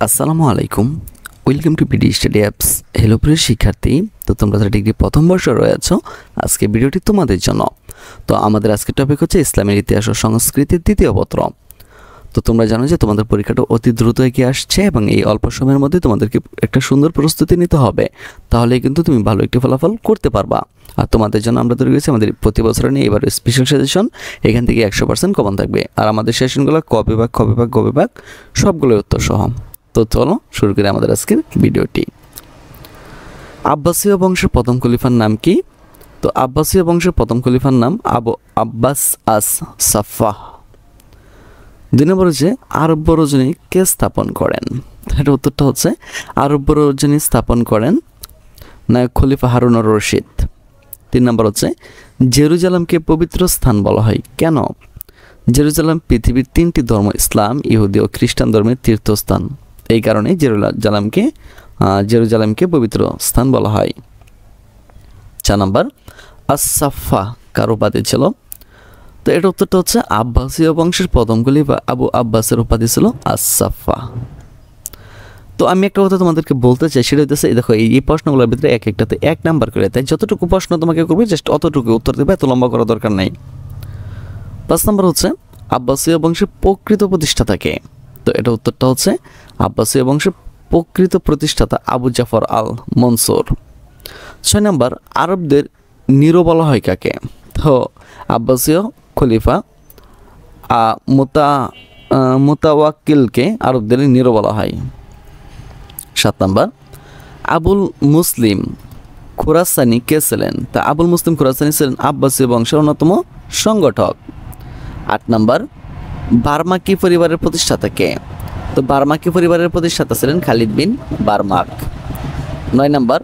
আসসালামু আলাইকুম। Welcome to PD study apps. Hello প্রিয় শিক্ষার্থী, তো তোমরা যারা ডিগ্রি প্রথম বর্ষে রয়েছো, আজকে ভিডিওটি তোমাদের জন্য। তো আমাদের আজকের টপিক হচ্ছে ইসলামের ইতিহাস ও সংস্কৃতির দ্বিতীয় পত্র। তো তোমরা জানো যে তোমাদের পরীক্ষাটা অতি দ্রুত এগিয়ে আসছে এবং এই অল্প সময়ের মধ্যে তোমাদেরকে একটা সুন্দর প্রস্তুতি নিতে হবে, তাহলে কিন্তু তুমি ভালো একটি ফলাফল করতে পারবা। আর তোমাদের জন্য আমরা তৈরি করেছি আমাদের প্রতি বছর নিয়ে এবার স্পেশাল সাজেশন। এখান থেকে 100% কমন থাকবে, আর আমাদের সেশনগুলো ক বিভাগ, খ বিভাগ, গ বিভাগ সবগুলোই উত্তর সহ। তো চলো শুরু করি আমাদের আজকের ভিডিওটি। আব্বাসীয় বংশের প্রথম খলিফার নাম কি? তো আব্বাসীয় বংশের প্রথম খলিফার নাম আবু আব্বাস আস সাফাহ। 2 নম্বর হচ্ছে আরব্য রজনী কে স্থাপন করেন? এটা উত্তরটা হচ্ছে আরব্য রজনী স্থাপন করেন নায়ক খলিফা হারুন আর রশিদ। 3 নম্বর হচ্ছে জেরুজালেমকে পবিত্র স্থান বলা হয় কেন? জেরুজালেম পৃথিবীর 3টি ধর্ম ইসলাম, ইহুদি ও খ্রিস্টান ধর্মের তীর্থস্থান, এই কারণে জেরুজালেমকে পবিত্র স্থান বলা হয়। 4 নম্বর আস-সাফা কার উপাধি ছিল? তো এটা উত্তরটা হচ্ছে আব্বাসীয় বংশের প্রথম খলিফা আবু আব্বাসের উপাধি ছিল আস-সাফা। তো আমি একটা কথা তোমাদেরকে বলতে চাই, সেটা হচ্ছে দেখো এই প্রশ্নগুলোর ভিতরে এক একটাতে 1 নাম্বার করে, তাই যতটুকু প্রশ্ন তোমাকে করবে জাস্ট অতটুকু উত্তর দেবে, এত লম্বা করা দরকার নাই। 5 নম্বর হচ্ছে আব্বাসীয় বংশের প্রকৃত প্রতিষ্ঠাতা কে? তো এটা উত্তরটা হচ্ছে আব্বাসীয় বংশের প্রকৃত প্রতিষ্ঠাতা আবু জাফর আল মনসুর। 6 নম্বর আরবদের নিরো বলা হয় কাকে? তো আব্বাসীয় খলিফা মুতাওয়াক্কিলকে আরবদের নিরো বলা হয়। 7 নম্বর আবুল মুসলিম খুরাসানি কে ছিলেন? তা আবুল মুসলিম খুরাসানি ছিলেন আব্বাসীয় বংশের অন্যতম সংগঠক। 8 নম্বর বার্মাকি পরিবারের প্রতিষ্ঠাতা কে? তো বার্মাকি পরিবারের প্রতিষ্ঠাতা ছিলেন খালিদ বিন বার্মাক। 9 নম্বর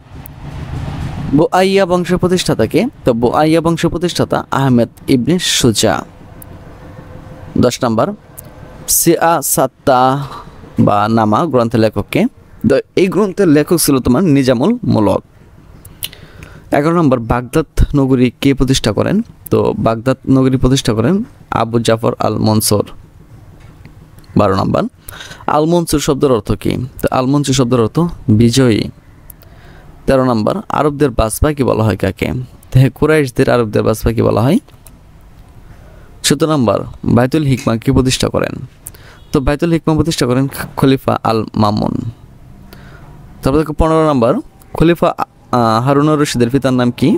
বুআইয়া বংশের প্রতিষ্ঠাতা কে? তো বুআইয়া বংশের প্রতিষ্ঠাতা আহমেদ ইবনে সুজা। 10 নম্বর সিয়াসাত্তা বা নামা গ্রন্থের লেখক কে? তো এই গ্রন্থের লেখক ছিল তোমার নিজামুল মুলক। 11 নম্বর বাগদাদ নগরী কে প্রতিষ্ঠা করেন? তো বাগদাদ নগরী প্রতিষ্ঠা করেন আবু জাফর আল মনসুর। 12 নম্বর আল মনসুর শব্দের অর্থ কি? তো আল মনসুর শব্দের অর্থ বিজয়ী। 13 নম্বর আরবদের বাজপাখি বলা হয় কাকে? কুরাইশদের আরবদের বাজপাখি বলা হয়। 17 নম্বর বাইতুল হিকমা কে প্রতিষ্ঠা করেন? তো বাইতুল হিকমা প্রতিষ্ঠা করেন খলিফা আল মামুন। তারপর দেখো 15 নম্বর খলিফা হারুন আর রশিদের পিতার নাম কি?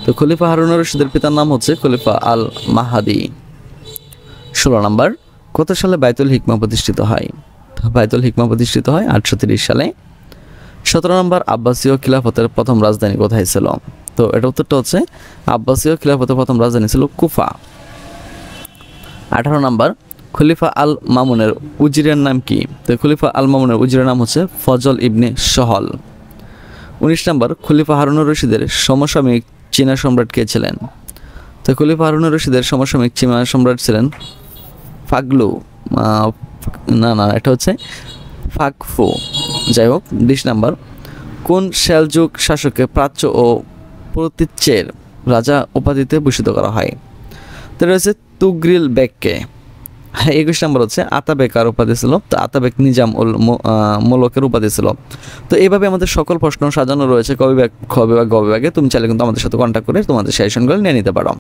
তো খলিফা হারুন আর রশিদের পিতার নাম হচ্ছে খলিফা আল মাহাদি। 16 নম্বর কত সালে বাইতুল হিকমা প্রতিষ্ঠিত হয়? তো বাইতুল হিকমা প্রতিষ্ঠিত হয় 830 সালে। 17 নম্বর আব্বাসীয় খিলাফতের প্রথম রাজধানী কোথায় ছিল? তো এটা উত্তরটা হচ্ছে আব্বাসীয় খিলাফতের প্রথম রাজধানী ছিল কুফা। 18 নম্বর খলিফা আল মামুনের উজিরের নাম কি? তো খলিফা আল মামুনের উজিরের নাম হচ্ছে ফজল ইবনে সহল। 19 নম্বর খলিফা হারুন আর রশিদের সমসাময়িক চীনা সম্রাট কে ছিলেন? তো খলিফা হারুন আর রশিদের সমসাময়িক চীনা সম্রাট ছিলেন ফাগলু, এটা হচ্ছে ফাকফু। যাই হোক। 20 নম্বর কোন সেলজুক শাসককে প্রাচ্য ও প্রতীচ্যের রাজা উপাধিতে ভূষিত করা হয়? তো এটা হচ্ছে তুগরিল বেগকে। 21 নম্বর হচ্ছে আতাবেকার উপাধি ছিল। তো আতাবেক নিজাম উল মুলকের উপাধি ছিল। তো এইভাবে আমাদের সকল প্রশ্ন সাজানো রয়েছে ক বিভাগ, খ বিভাগ, গ বিভাগে। তুমি চাইলে কিন্তু আমাদের সাথে কন্ট্যাক্ট করে তোমাদের সেশনগুলো নিয়ে নিতে পারো।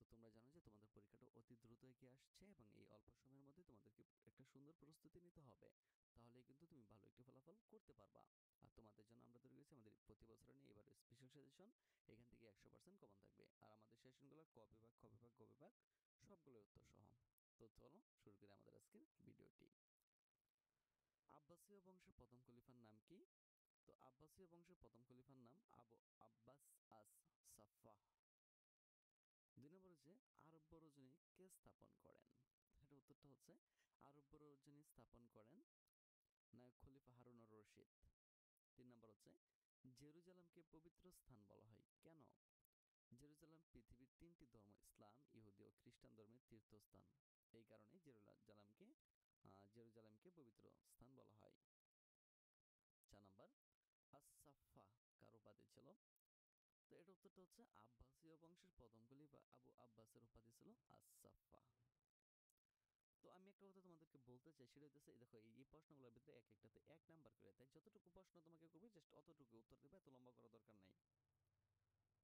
তো তোমরা জানো যে তোমাদের পরীক্ষাটা অতি দ্রুত এগিয়ে আসছে এবং এই অল্প সময়ের মধ্যে তোমাদেরকে একটা সুন্দর প্রস্তুতি নিতে হবে, তাহলে কিন্তু তুমি ভালো একটি ফলাফল করতে পারবা। আর তোমাদের জন্য আমরা তৈরি করেছি আমাদের প্রতি বছর নিয়ে এবার স্পেশাল সাজেশন। এখান থেকে 100% কমন থাকবে, আর আমাদের সেশনগুলো ক বিভাগ, খ বিভাগ, গ বিভাগ সবগুলো উত্তর সহ। তো চলো শুরু করি আমাদের আজকের ভিডিওটি। আব্বাসীয় বংশের প্রথম খলিফার নাম কি? তো আব্বাসীয় বংশের প্রথম খলিফার নাম আবু আব্বাস আস সাফাহ। 2 নম্বর হচ্ছে আরব্য রজনী কে স্থাপন করেন? এটা উত্তরটা হচ্ছে আরব্য রজনী স্থাপন করেন নায়ক খলিফা হারুন আর রশিদ। 3 নম্বর হচ্ছে জেরুজালেমকে পবিত্র স্থান বলা হয় কেন? জেরুজালেম পৃথিবীর 3টি ধর্ম ইসলাম, ইহুদি ও খ্রিস্টান ধর্মের তীর্থস্থান, এই কারণে জেরুজালেমকে পবিত্র স্থান বলা হয়। 4 নম্বর আস-সাফা উত্তরটা হচ্ছে আব্বাসীয় বংশের প্রথম খলিফা আবু আব্বাসের উপাধি ছিল আস-সাফা। তো আমি একটা কথা তোমাদেরকে বলতে চাই, সেটা হইতেছে দেখো এই প্রশ্নগুলোর ভিতরে এক একটাতে 1 নাম্বার করে, তাই যতটুকু প্রশ্ন তোমাকে করবে জাস্ট অতটুকু উত্তর দিবে, এত লম্বা করা দরকার নাই।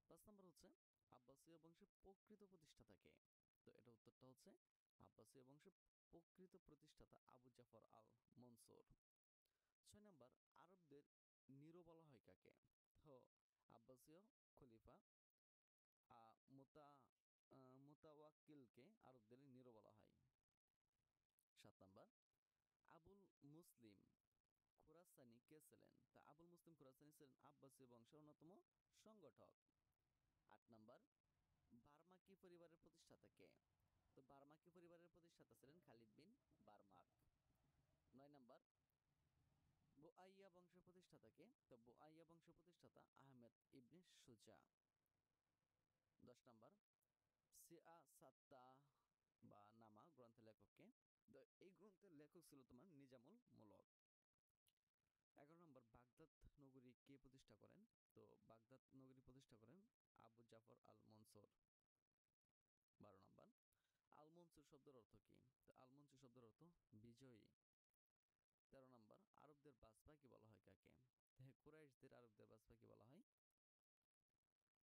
5 নাম্বার হচ্ছে আব্বাসীয় বংশের প্রকৃত প্রতিষ্ঠাতা কে? তো এটা উত্তরটা হচ্ছে আব্বাসীয় বংশের প্রকৃত প্রতিষ্ঠাতা আবু জাফর আল মনসুর। 6 নাম্বার আরবদের নিরো বলা হয় কাকে? তো আব্বাসীয় খলিফা মুতা মুতাওয়াক্কিলকে আরবদের নিরো বলা হয়। 7 নাম্বার আবুল মুসলিম খুরাসানি কে ছিলেন? তা আবুল মুসলিম খুরাসানি ছিলেন আব্বাসীয় বংশের অন্যতম সংগঠক। 8 নাম্বার বার্মাকি পরিবারের প্রতিষ্ঠাতা কে? তো বার্মাকি পরিবারের প্রতিষ্ঠাতা ছিলেন খালিদ বিন বার্মাক। 9 নাম্বার বুআইয়া বংশের প্রতিষ্ঠাতা কে? তো বুআইয়া বংশের প্রতিষ্ঠাতা আহমেদ ইবনে সুজা। 10 নাম্বার সিয়াসাত্তা বা নামা গ্রন্থের লেখক কে? তো এই গ্রন্থের লেখক ছিল তোমার নিজামুল মুলক। 11 নম্বর বাগদাদ নগরী কে প্রতিষ্ঠা করেন? তো বাগদাদ নগরী প্রতিষ্ঠা করেন আবু জাফর আল মনসুর। 12 নম্বর আল মনসুর শব্দের অর্থ কি? তো আল মনসুর শব্দের অর্থ বিজয়ী। 13 নম্বর আরবদের বাজপাখি বলা হয় কাকে? কুরাইশদের আরবদের বাজপাখি বলা হয়।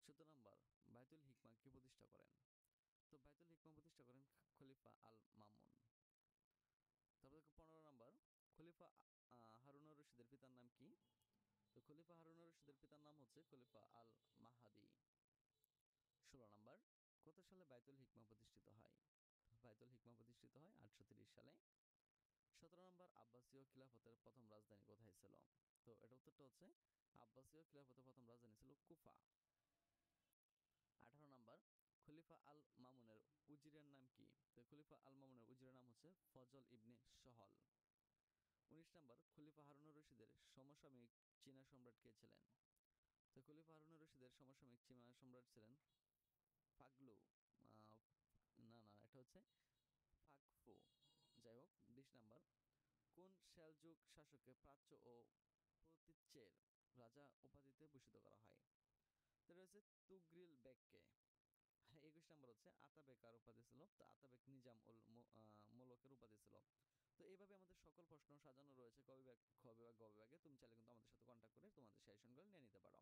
17 নম্বর বাইতুল হিকমা কে প্রতিষ্ঠা করেন? তো বাইতুল হিকমা প্রতিষ্ঠা করেন খলিফা আল মামুন। তারপর দেখো 15 নম্বর খলিফা হারুন আর রশিদের পিতার নাম কি? তো খলিফা হারুন আর রশিদের পিতার নাম হচ্ছে খলিফা আল মাহাদি। 16 নম্বর কত সালে বাইতুল হিকমা প্রতিষ্ঠিত হয়? তো বাইতুল হিকমা প্রতিষ্ঠিত হয় 830 সালে। 17 নম্বর আব্বাসীয় খিলাফতের প্রথম রাজধানী কোথায় ছিল? তো এটা উত্তরটা হচ্ছে আব্বাসীয় খিলাফতের প্রথম রাজধানী ছিল কুফা। 18 নম্বর খলিফা আল মামুনের উজিরের নাম কি? তো খলিফা আল মামুনের উজিরের নাম হচ্ছে ফজল ইবনে সহল। 19 নম্বর খলিফা হারুন আর রশিদের সমসাময়িক চীনা সম্রাট কে ছিলেন? তো খলিফা হারুন আর রশিদের সমসাময়িক চীনা সম্রাট ছিলেন ফাগলু। না এটা হচ্ছে ফাকফু। যাই হোক 20 নাম্বার কোন সেলজুক শাসককে প্রাচ্য ও প্রতীচ্যের রাজা উপাধিতে ভূষিত করা হয়? তো এটা হচ্ছে তুগরিল বেগকে। 21 নাম্বার হচ্ছে আতাবেক আর উপাধি ছিল? তো আতাবেক নিজাম উল মোলকের উপাধি ছিল। তো এইভাবে আমাদের সকল প্রশ্ন সাজানো রয়েছে ক বিভাগ, খ বিভাগ, গ বিভাগে। তুমি চাইলে কিন্তু আমাদের সাথে কন্ট্যাক্ট করে তোমাদের সাজেশনগুলো নিয়ে নিতে পারো।